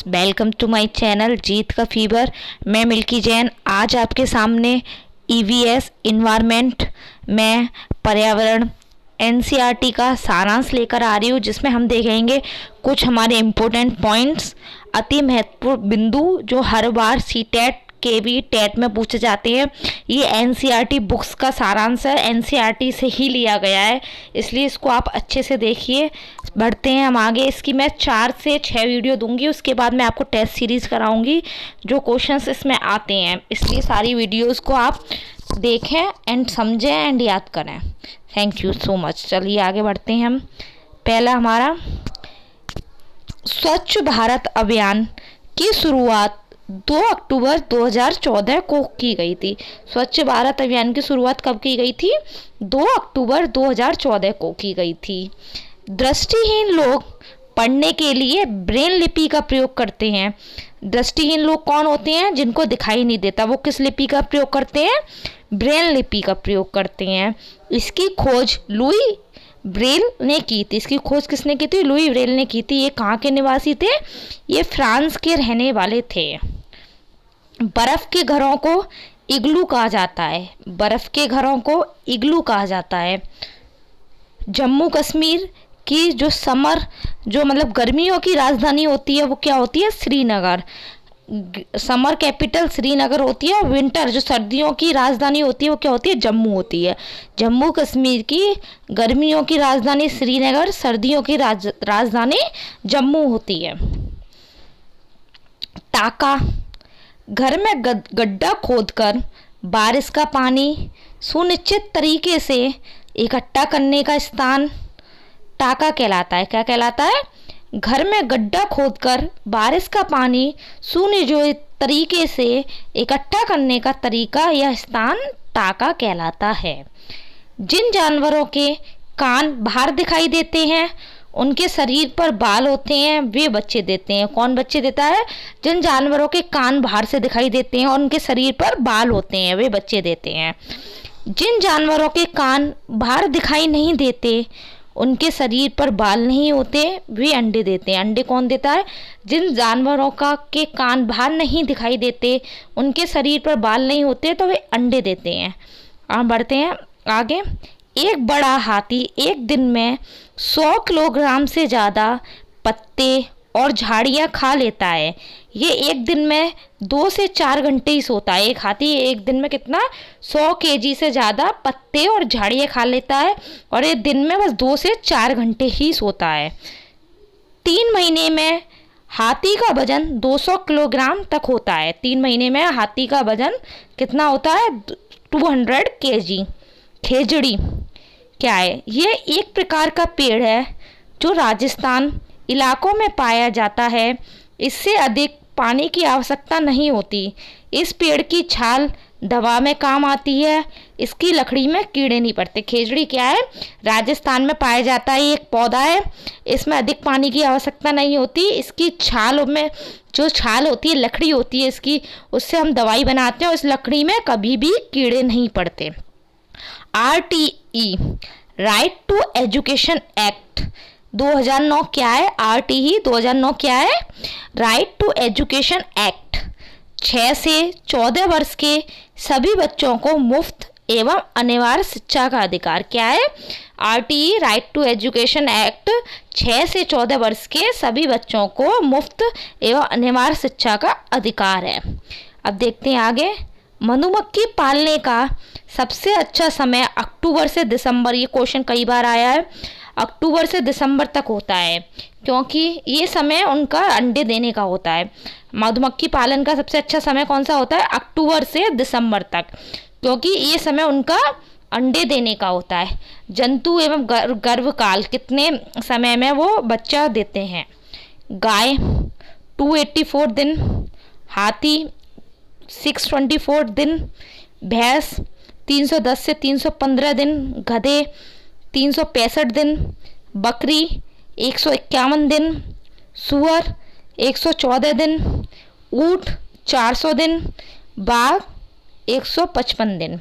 Welcome to my channel जीत का fever. मैं milky Jain आज आपके सामने ईवीएस इन्वायरमेंट में पर्यावरण एनसीईआरटी का सारांश लेकर आ रही हूँ, जिसमें हम देखेंगे कुछ हमारे इम्पोर्टेंट पॉइंट्स, अति महत्वपूर्ण बिंदु जो हर बार सीटेट केवी टेट में पूछे जाते हैं। ये एनसीईआरटी बुक्स का सारांश है, एनसीईआरटी से ही लिया गया है, इसलिए इसको आप अच्छे से देखिए। बढ़ते हैं हम आगे। इसकी मैं 4 से 6 वीडियो दूंगी, उसके बाद मैं आपको टेस्ट सीरीज़ कराऊंगी जो क्वेश्चंस इसमें आते हैं, इसलिए सारी वीडियोस को आप देखें एंड समझें एंड याद करें। Thank you so much. चलिए आगे बढ़ते हैं हम। पहला हमारा स्वच्छ भारत अभियान की शुरुआत 2 अक्टूबर 2014 को की गई थी। स्वच्छ भारत अभियान की शुरुआत कब की गई थी? 2 अक्टूबर 2014 को की गई थी। दृष्टिहीन लोग पढ़ने के लिए ब्रेन लिपि का प्रयोग करते हैं। दृष्टिहीन लोग कौन होते हैं? जिनको दिखाई नहीं देता, वो किस लिपि का प्रयोग करते हैं? ब्रेन लिपि का प्रयोग करते हैं। इसकी खोज लुई ब्रेल ने की थी। इसकी खोज किसने की थी? लुई ब्रेल ने की थी। ये कहाँ के निवासी थे? ये फ्रांस के रहने वाले थे। बर्फ के घरों को इग्लू कहा जाता है। बर्फ के घरों को इग्लू कहा जाता है। जम्मू कश्मीर की जो मतलब गर्मियों की राजधानी होती है वो क्या होती है? श्रीनगर। समर कैपिटल श्रीनगर होती है, और विंटर जो सर्दियों की राजधानी होती है वो क्या होती है? जम्मू होती है। जम्मू कश्मीर की गर्मियों की राजधानी श्रीनगर, सर्दियों की राजधानी जम्मू होती है। टाका, घर में गड्ढा खोदकर बारिश का पानी सुनिश्चित तरीके से इकट्ठा करने का स्थान टाका कहलाता है। क्या कहलाता है? घर में गड्ढा खोदकर बारिश का पानी सुनियोजित तरीके से इकट्ठा करने का तरीका, यह स्थान टाका कहलाता है। जिन जानवरों के कान बाहर दिखाई देते हैं, उनके शरीर पर बाल होते हैं, वे बच्चे देते हैं। कौन बच्चे देता है? जिन जानवरों के कान बाहर से दिखाई देते हैं और उनके शरीर पर बाल होते हैं, वे बच्चे देते हैं। जिन जानवरों के कान बाहर दिखाई नहीं देते, उनके शरीर पर बाल नहीं होते, वे अंडे देते हैं। अंडे कौन देता है? जिन जानवरों के कान बाहर नहीं दिखाई देते, उनके शरीर पर बाल नहीं होते, तो वे अंडे देते हैं। अब बढ़ते हैं आगे। एक बड़ा हाथी एक दिन में 100 किलोग्राम से ज़्यादा पत्ते और झाड़ियाँ खा लेता है। ये एक दिन में 2 से 4 घंटे ही सोता है। एक हाथी एक दिन में कितना? 100 केजी से ज़्यादा पत्ते और झाड़ियाँ खा लेता है, और ये दिन में बस 2 से 4 घंटे ही सोता है। 3 महीने में हाथी का वजन 200 किलोग्राम तक होता है। 3 महीने में हाथी का वजन कितना होता है? 200 केजी। खेजड़ी क्या है? ये एक प्रकार का पेड़ है जो राजस्थान इलाकों में पाया जाता है। इससे अधिक पानी की आवश्यकता नहीं होती। इस पेड़ की छाल दवा में काम आती है। इसकी लकड़ी में कीड़े नहीं पड़ते। खेजड़ी क्या है? राजस्थान में पाया जाता है, एक पौधा है, इसमें अधिक पानी की आवश्यकता नहीं होती। इसकी छाल में जो छाल होती है, लकड़ी होती है इसकी, उससे हम दवाई बनाते हैं, और इस लकड़ी में कभी भी कीड़े नहीं पड़ते। RTE right to education act 2009 क्या है? RTE 2009 क्या है? राइट टू एजुकेशन एक्ट 6 से 14 वर्ष के सभी बच्चों को मुफ्त एवं अनिवार्य शिक्षा का अधिकार। क्या है? RTE right to education act 6 से 14 वर्ष के सभी बच्चों को मुफ्त एवं अनिवार्य शिक्षा का अधिकार है। अब देखते हैं आगे। मधुमक्खी पालने का सबसे अच्छा समय अक्टूबर से दिसंबर, ये क्वेश्चन कई बार आया है। अक्टूबर से दिसंबर तक होता है, क्योंकि ये समय उनका अंडे देने का होता है। मधुमक्खी पालन का सबसे अच्छा समय कौन सा होता है? अक्टूबर से दिसंबर तक, क्योंकि ये समय उनका अंडे देने का होता है। जंतु एवं गर्भकाल कितने समय में वो बच्चा देते हैं? गाय 284 दिन, हाथी 624 दिन, भैंस 310 से 315 दिन, गधे 365 दिन, बकरी 151 दिन, सूअर 114 दिन, ऊँट 400 दिन, बाघ 155 दिन,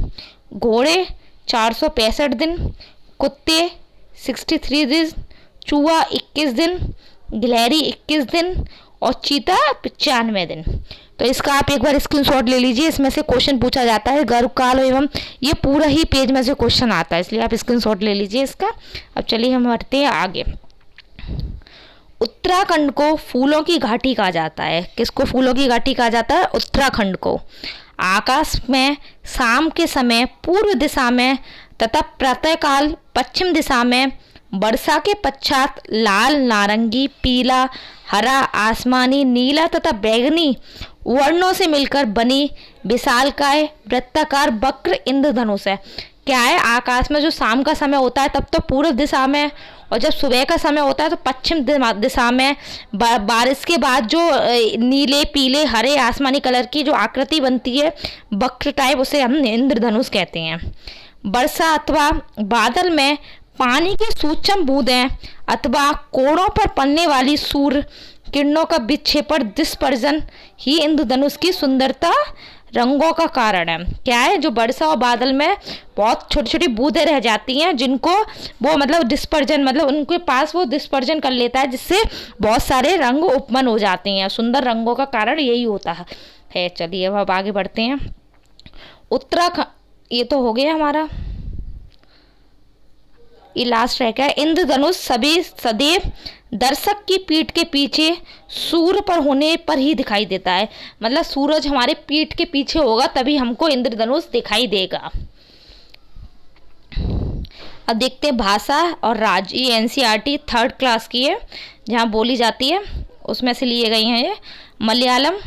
घोड़े 465 दिन, कुत्ते 63 दिन, चूहा 21 दिन, गिलहरी 21 दिन, और चीता 95 दिन। तो इसका आप एक बार स्क्रीनशॉट ले लीजिए, इसमें से क्वेश्चन पूछा जाता है गर्भकाल एवं ये पूरा ही पेज में से क्वेश्चन आता है, इसलिए आप स्क्रीनशॉट ले लीजिए इसका। अब चलिए हम बढ़ते हैं आगे। उत्तराखंड को फूलों की घाटी कहा जाता है। किसको फूलों की घाटी कहा जाता है? उत्तराखंड को। आकाश में शाम के समय पूर्व दिशा में तथा प्रातःकाल पश्चिम दिशा में, वर्षा के पश्चात लाल, नारंगी, पीला, हरा, आसमानी, नीला तथा बैंगनी वर्णों से मिलकर बनी विशालकाय वृत्ताकार वक्र इंद्रधनुष है। क्या है? आकाश में जो शाम का समय होता है तब तो पूर्व दिशा में, और जब सुबह का समय होता है तो पश्चिम दिशा में बारिश के बाद जो नीले, पीले, हरे, आसमानी कलर की जो आकृति बनती है वक्र टाइप, उसे हम इंद्रधनुष कहते हैं। वर्षा अथवा बादल में पानी की सूक्ष्म बूंदें अथवा कोणों पर पड़ने वाली सूर्य किरणों का विक्षेपण डिस्पर्जन ही इंद्रधनुष की सुंदरता रंगों का कारण है। क्या है? जो वर्षा और बादल में बहुत छोटी छोटी बूंदें रह जाती हैं, जिनको वो मतलब डिस्पर्जन, मतलब उनके पास वो डिस्पर्जन कर लेता है, जिससे बहुत सारे रंग उत्पन्न हो जाते हैं। सुंदर रंगों का कारण यही होता है। चलिए अब आगे बढ़ते हैं। उत्तराखंड, ये तो हो गया हमारा, ये लास्ट रह गया। इंद्रधनुष सभी सदैव दर्शक की पीठ के पीछे सूर्य पर होने पर ही दिखाई देता है। मतलब सूरज हमारे पीठ के पीछे होगा तभी हमको इंद्रधनुष दिखाई देगा। अब देखते हैं भाषा और राज्य। ये एनसीईआरटी 3rd क्लास की है, जहाँ बोली जाती है उसमें से लिए गई हैं ये। मलयालम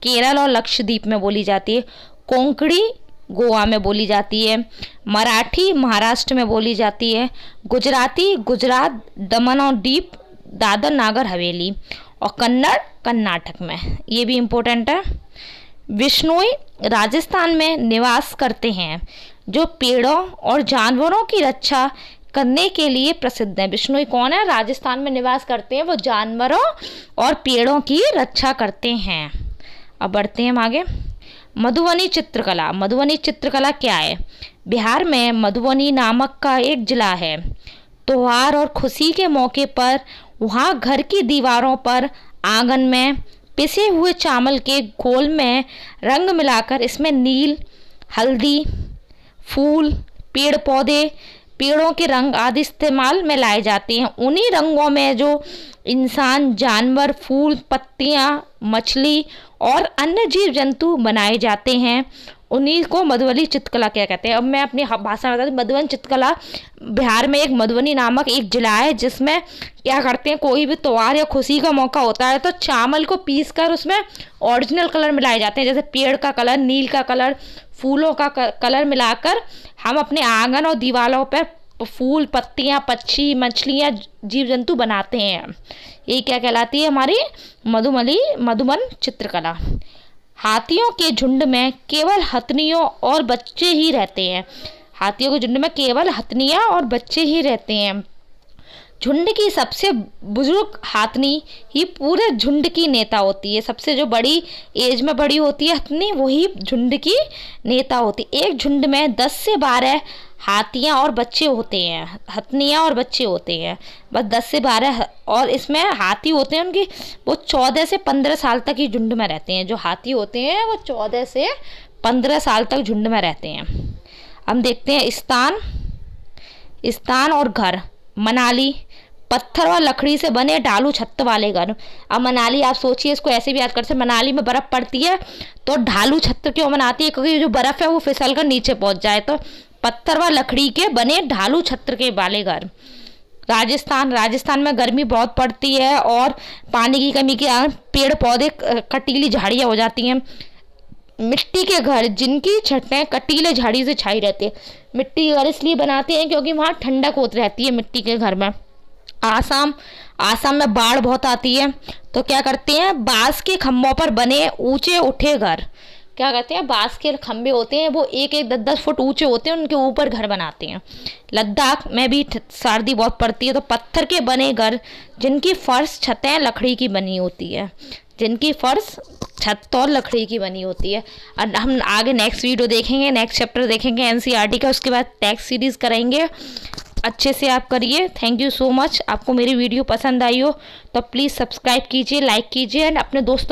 केरल और लक्षद्वीप में बोली जाती है। कोंकणी गोवा में बोली जाती है। मराठी महाराष्ट्र में बोली जाती है। गुजराती गुजरात, दमन और दीप, दादर नागर हवेली, और कन्नड़ कर्नाटक में। ये भी इम्पोर्टेंट है। विश्नोई राजस्थान में निवास करते हैं, जो पेड़ों और जानवरों की रक्षा करने के लिए प्रसिद्ध है। विश्नोई कौन है? राजस्थान में निवास करते हैं, वो जानवरों और पेड़ों की रक्षा करते हैं। अब बढ़ते हैं हम आगे। मधुबनी चित्रकला। मधुबनी चित्रकला क्या है? बिहार में मधुबनी नामक का एक जिला है। त्योहार और खुशी के मौके पर वहाँ घर की दीवारों पर, आंगन में पिसे हुए चावल के घोल में रंग मिलाकर इसमें नील, हल्दी, फूल, पेड़ पौधे, पेड़ों के रंग आदि इस्तेमाल में लाए जाते हैं। उन्हीं रंगों में जो इंसान, जानवर, फूल, पत्तियाँ, मछली और अन्य जीव जंतु बनाए जाते हैं, उन्हीं को मधुबनी चित्रकला क्या कहते हैं। अब मैं अपनी भाषा में बता दूँ, मधुबनी चित्रकला बिहार में एक मधुबनी नामक एक जिला है, जिसमें क्या करते हैं, कोई भी त्योहार या खुशी का मौका होता है तो चावल को पीस कर उसमें ओरिजिनल कलर मिलाए जाते हैं, जैसे पेड़ का कलर, नील का कलर, फूलों का कलर मिलाकर हम अपने आंगन और दीवारों पर फूल, पत्तियाँ, पक्षी, मछलियाँ, जीव जंतु बनाते हैं। ये क्या कहलाती है? हमारी मधुबन चित्रकला। हाथियों के झुंड में केवल हथनियों और बच्चे ही रहते हैं। हाथियों के झुंड में केवल हथनियाँ और बच्चे ही रहते हैं। झुंड की सबसे बुजुर्ग हाथनी ही पूरे झुंड की नेता होती है। सबसे जो बड़ी एज में बड़ी होती है हथनी, वही झुंड की नेता होती है। एक झुंड में 10 से 12 हाथियाँ और बच्चे होते हैं, हथनियाँ और बच्चे होते हैं, बस 10 से 12। और इसमें हाथी होते हैं उनकी, वो 14 से 15 साल तक ही झुंड में रहते हैं। जो हाथी होते हैं वो 14 से 15 साल तक झुंड में रहते हैं। हम देखते हैं स्थान और घर। मनाली, पत्थर और लकड़ी से बने ढालू छत वाले घर। अब मनाली आप सोचिए, इसको ऐसे भी याद कर सकते, मनाली में बर्फ़ पड़ती है तो ढालू छत क्यों बनाती है? क्योंकि जो बर्फ़ है वो फिसल कर नीचे पहुंच जाए, तो पत्थर व लकड़ी के बने ढालू छत्र के वाले घर। राजस्थान में गर्मी बहुत पड़ती है और पानी की कमी के कारण पेड़ पौधे, कटीली झाड़ियाँ हो जाती हैं। मिट्टी के घर, जिनकी छतें कटीले झाड़ी से छाई रहती है। मिट्टी के घर इसलिए बनाते हैं क्योंकि वहाँ ठंडक होती रहती है मिट्टी के घर में। आसाम में बाढ़ बहुत आती है तो क्या करते हैं, बांस के खम्भों पर बने ऊंचे उठे घर, क्या कहते हैं, बांस के खम्भे होते हैं, वो 1-1, 10-10 फुट ऊंचे होते हैं, उनके ऊपर घर बनाते हैं। लद्दाख में भी सर्दी बहुत पड़ती है तो पत्थर के बने घर, जिनकी फर्श छतें लकड़ी की बनी होती है, जिनकी फर्श छत और लकड़ी की बनी होती है। और हम आगे नेक्स्ट वीडियो देखेंगे, नेक्स्ट चैप्टर देखेंगे एनसीईआरटी का, उसके बाद टेक्स्ट सीरीज करेंगे। अच्छे से आप करिए। Thank you so much. आपको मेरी वीडियो पसंद आई हो तो प्लीज़ सब्सक्राइब कीजिए, लाइक कीजिए एंड अपने दोस्तों